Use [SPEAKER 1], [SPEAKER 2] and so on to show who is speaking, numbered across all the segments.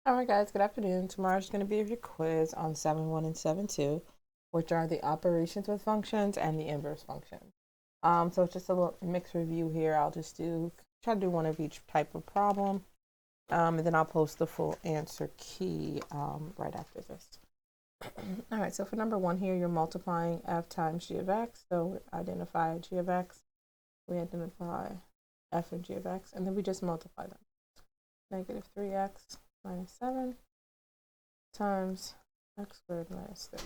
[SPEAKER 1] All right, guys, good afternoon. Tomorrow's going to be your quiz on 7.1 and 7.2, which are the operations with functions and the inverse function. So it's just a little mixed review here. I'll just try to do one of each type of problem, and then I'll post the full answer key right after this. All right, so for number one here, you're multiplying f times g of x. So identify g of x. We identify f and g of x, and then we just multiply them. Negative 3x minus 7 times x squared minus 3x.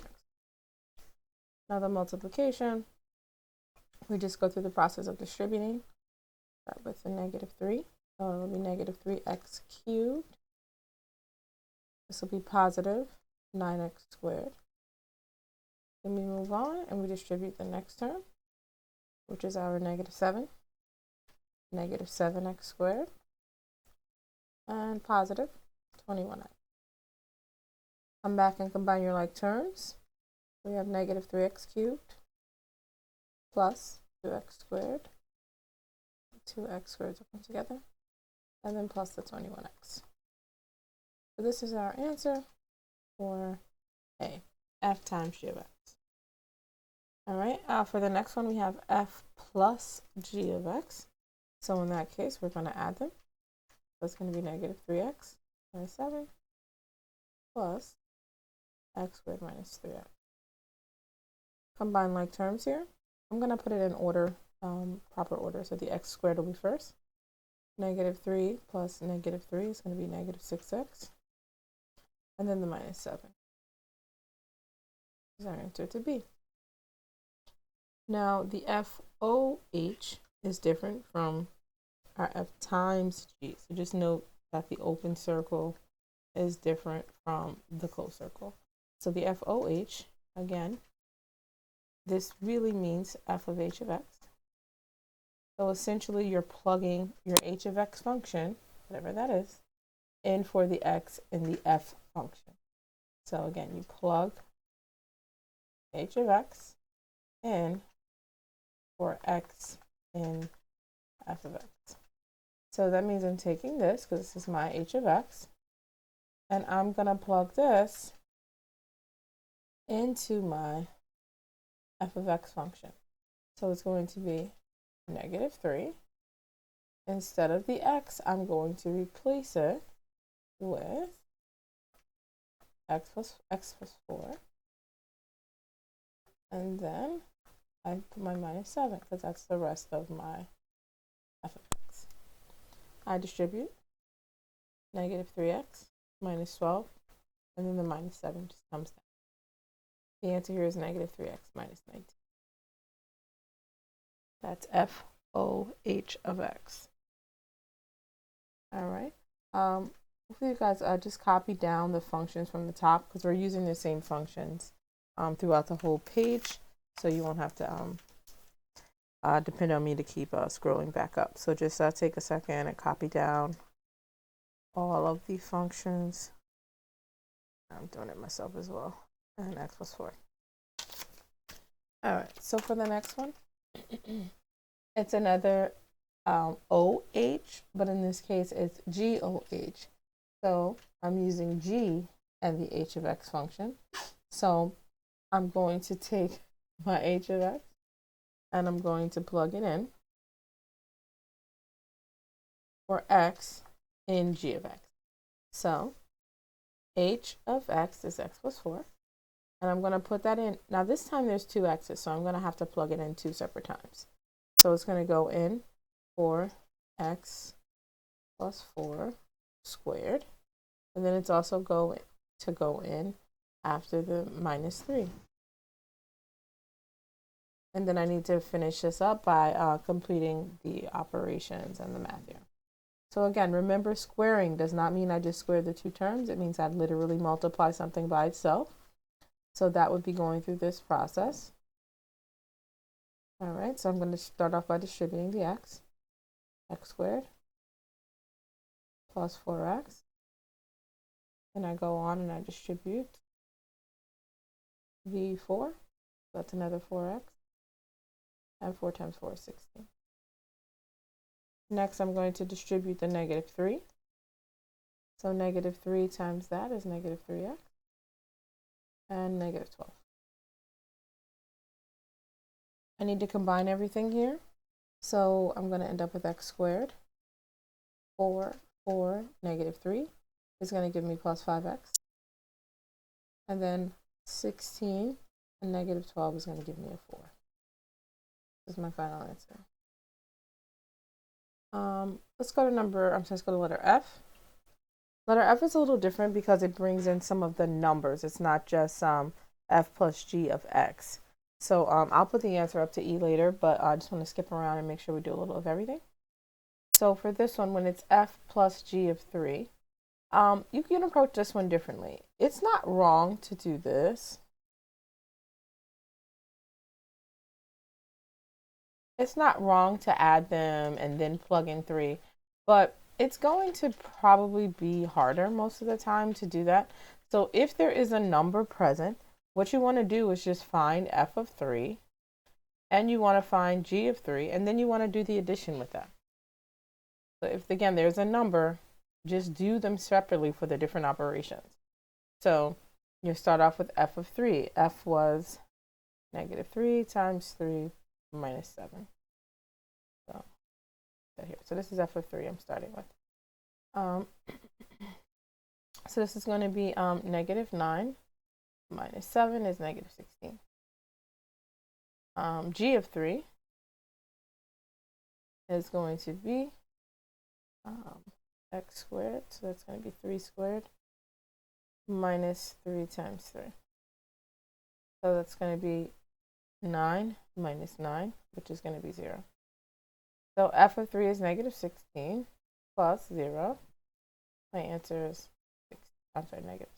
[SPEAKER 1] Now the multiplication, we just go through the process of distributing. Start with the negative 3. So it will be negative 3x cubed. This will be positive 9x squared. Then we move on and we distribute the next term, which is our negative 7. Negative 7x squared. And positive 21x. Come back and combine your like terms. We have negative 3x cubed plus 2x squared. 2x squared will come together. And then plus the 21x. So this is our answer for A, f times g of x. All right, for the next one, we have f plus g of x. So in that case, we're going to add them. So it's going to be negative 3x minus 7 plus x squared minus 3x. Combine like terms here. I'm going to put it in order, proper order. So the x squared will be first. Negative 3 plus negative 3 is going to be negative 6x. And then the minus 7 is our answer to B. Now the FOH is different from our f times g. So just note that the open circle is different from the closed circle. So the FOH, again, this really means f of h of x. So essentially you're plugging your h of x function, whatever that is, in for the x in the f function. So again, you plug h of x in for x in f of x. So that means I'm taking this, because this is my h of x, and I'm going to plug this into my f of x function. So it's going to be negative 3. Instead of the x, I'm going to replace it with x plus 4. And then I put my minus 7, because that's the rest of my f of x. I distribute negative 3x minus 12, and then the minus 7 just comes down. The answer here is negative 3x minus 19. That's FOH of x. All right. Hopefully you guys just copy down the functions from the top, because we're using the same functions throughout the whole page, so you won't have to depend on me to keep scrolling back up. So just take a second and copy down all of the functions. I'm doing it myself as well. And x plus 4. All right, so for the next one, it's another OH, but in this case, it's GOH. So I'm using G and the h of x function. So I'm going to take my h of x and I'm going to plug it in for x in g of x. So h of x is x plus 4. And I'm going to put that in. Now this time there's 2 x's, so I'm going to have to plug it in 2 separate times. So it's going to go in for x plus 4 squared. And then it's also going to go in after the minus 3. And then I need to finish this up by completing the operations and the math here. So again, remember, squaring does not mean I just square the 2 terms. It means I literally multiply something by itself. So that would be going through this process. All right, so I'm going to start off by distributing the x squared plus 4x. And I go on and I distribute the 4. That's another 4x. And 4 times 4 is 16. Next, I'm going to distribute the negative 3. So negative 3 times that is negative 3x and negative 12. I need to combine everything here. So I'm going to end up with x squared. 4, negative 3 is going to give me plus 5x. And then 16 and negative 12 is going to give me a 4. This is my final answer. Let's go to let's go to letter F. Letter F is a little different because it brings in some of the numbers. It's not just f plus g of x. So I'll put the answer up to E later, but I just want to skip around and make sure we do a little of everything. So for this one, when it's f plus g of 3, you can approach this one differently. It's not wrong to do this. It's not wrong to add them and then plug in 3, but it's going to probably be harder most of the time to do that. So if there is a number present, what you want to do is just find f of 3, and you want to find g of 3, and then you want to do the addition with that. So if, again, there's a number, just do them separately for the different operations. So you start off with f of 3. F was negative 3 times 3 minus 7. So this is f of 3 I'm starting with. So this is going to be negative 9 minus 7 is negative 16. G of 3 is going to be x squared, so that's going to be 3 squared minus 3 times 3. So that's going to be 9 minus 9, which is going to be 0. So f of 3 is negative 16 plus 0. My answer is negative.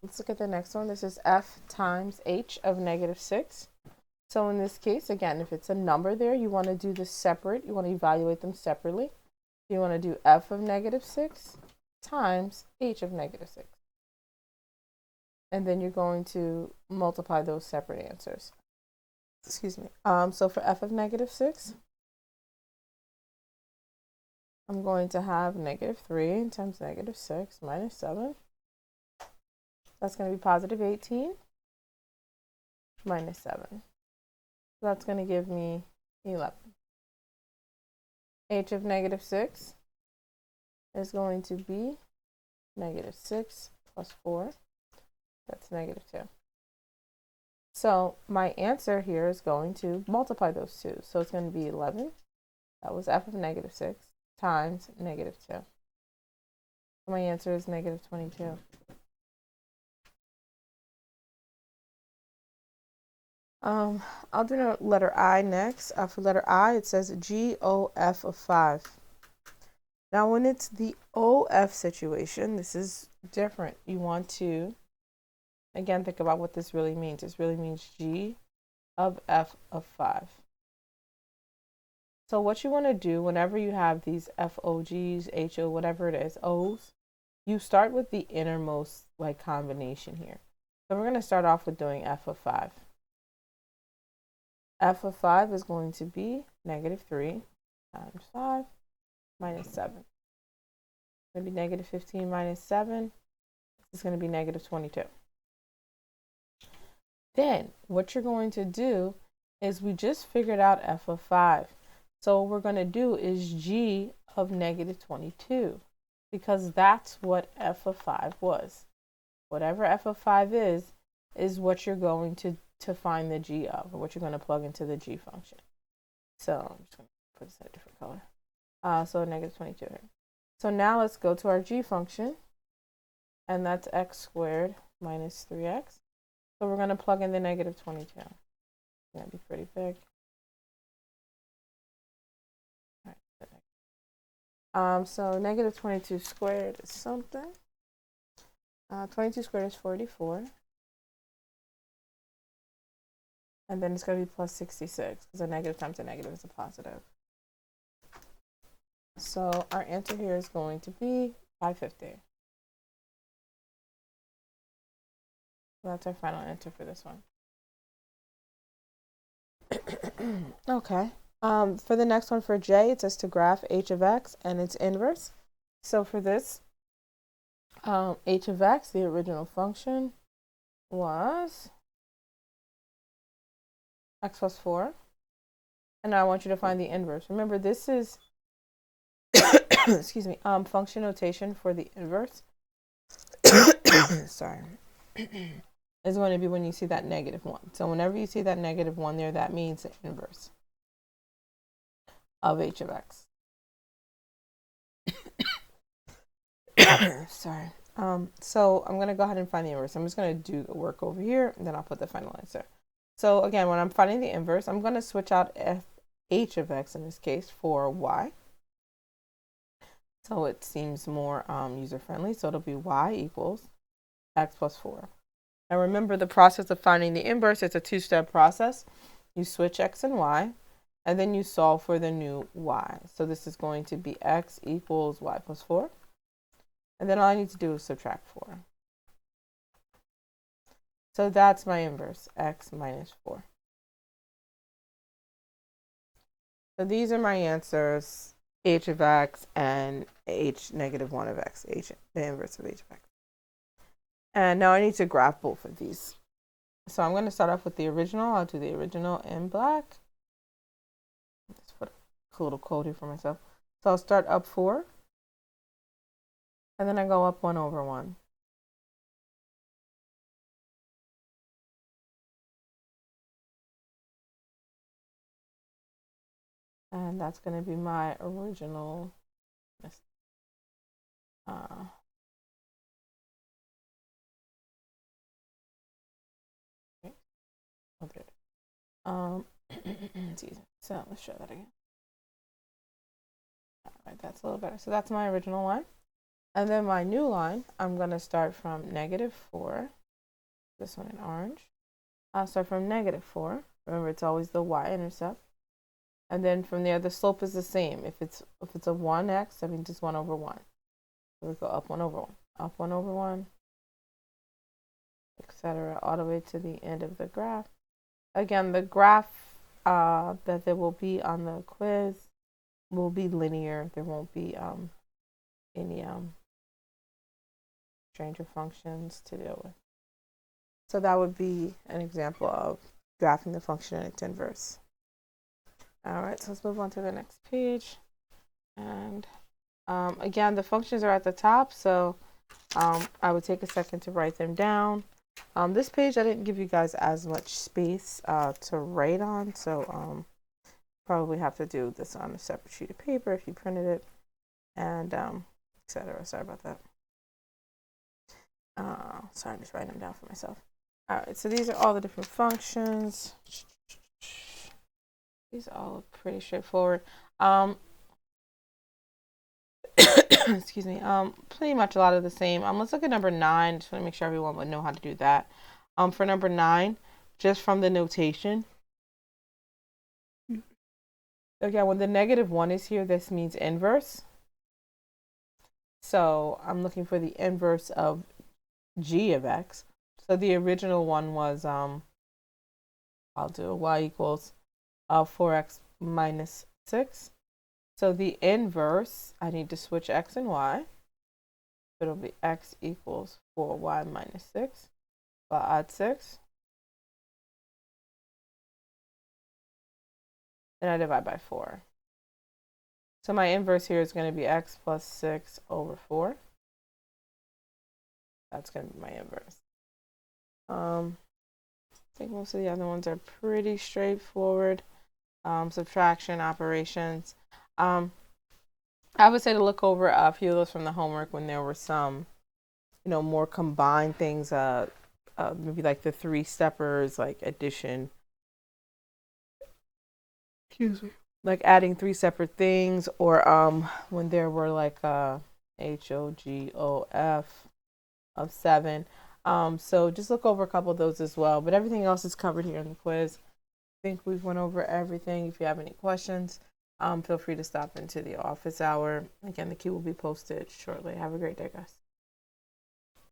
[SPEAKER 1] Let's look at the next one. This is f times h of negative 6. So in this case, again, if it's a number there, you want to do this separate. You want to evaluate them separately. You want to do f of negative 6 times h of negative 6. And then you're going to multiply those separate answers. Excuse me. So for f of negative 6, I'm going to have negative 3 times negative 6 minus 7. That's going to be positive 18 minus 7. So that's going to give me 11. H of negative 6 is going to be negative 6 plus 4. That's negative 2. So my answer here is going to multiply those two. So it's going to be 11. That was f of negative 6 times negative 2. So my answer is negative 22. I'll do letter I next. For letter I, it says GOF of 5. Now, when it's the OF situation, this is different. You want to, again, think about what this really means. This really means G of F of 5. So what you want to do whenever you have these FOGs, HO, whatever it is, O's, you start with the innermost combination here. So we're going to start off with doing F of 5. F of 5 is going to be negative 3 times 5 minus 7. It's going to be negative 15 minus 7. This is going to be negative 22. Then what you're going to do is we just figured out F of 5. So what we're going to do is G of negative 22, because that's what F of 5 was. Whatever F of 5 is what you're going to find the G of, or what you're going to plug into the G function. So I'm just going to put this in a different color. So negative 22 here. So now let's go to our G function, and that's x squared minus 3x. So we're going to plug in the negative 22. That'd be pretty big. All right. So negative 22 squared is something. 22 squared is 44. And then it's going to be plus 66, because a negative times a negative is a positive. So our answer here is going to be 550. So that's our final answer for this one. Okay. For the next one, for J, it says to graph h of x and its inverse. So for this, h of x, the original function, was x plus 4. And now I want you to find the inverse. Remember, this is, excuse me, function notation for the inverse. Sorry. Is going to be when you see that -1. So whenever you see that -1 there, that means the inverse of h of x. Sorry. So I'm going to go ahead and find the inverse. I'm just going to do the work over here, and then I'll put the final answer. So again, when I'm finding the inverse, I'm going to switch out h of x in this case for y. So it seems more user-friendly. So it'll be y equals x plus 4. Now remember, the process of finding the inverse is a two-step process. You switch x and y, and then you solve for the new y. So this is going to be x equals y plus 4. And then all I need to do is subtract 4. So that's my inverse, x minus 4. So these are my answers, h of x and h -1 of x, the inverse of h of x. And now I need to graph both of these. So I'm going to start off with the original. I'll do the original in black. Just put a little code here for myself. So I'll start up 4. And then I go up 1 over 1. And that's going to be my original. Okay. So let's show that again. All right, that's a little better. So that's my original line. And then my new line, I'm going to start from -4. This one in orange. I'll start from -4. Remember, it's always the y-intercept. And then from there, the slope is the same. If it's a 1x, that means it's 1 over 1. So we go up 1 over 1, up 1 over 1, etc., all the way to the end of the graph. Again, the graph that there will be on the quiz will be linear. There won't be any stranger functions to deal with. So that would be an example of graphing the function and its inverse. All right, so let's move on to the next page. And again, the functions are at the top, so I would take a second to write them down. This page, I didn't give you guys as much space to write on, so probably have to do this on a separate sheet of paper if you printed it, and etc. Sorry about that. Sorry, I'm just writing them down for myself. All right, so these are all the different functions. These all look pretty straightforward. Excuse me. Pretty much a lot of the same. Let's look at number 9. Just want to make sure everyone would know how to do that. For number 9, just from the notation. Again, when the -1 is here, this means inverse. So I'm looking for the inverse of g of x. So the original one was I'll do y equals 4x minus 6. So the inverse, I need to switch x and y. It'll be x equals 4y minus 6. I'll add 6. Then I divide by 4. So my inverse here is going to be x plus 6 over 4. That's going to be my inverse. I think most of the other ones are pretty straightforward. Subtraction operations. I would say to look over a few of those from the homework when there were some, more combined things. Maybe like the 3-steppers, like addition. Excuse me. Like adding 3 separate things, or when there were like HOGOF of 7. So just look over a couple of those as well. But everything else is covered here in the quiz. I think we've went over everything. If you have any questions, feel free to stop into the office hour. Again, the key will be posted shortly. Have a great day, guys.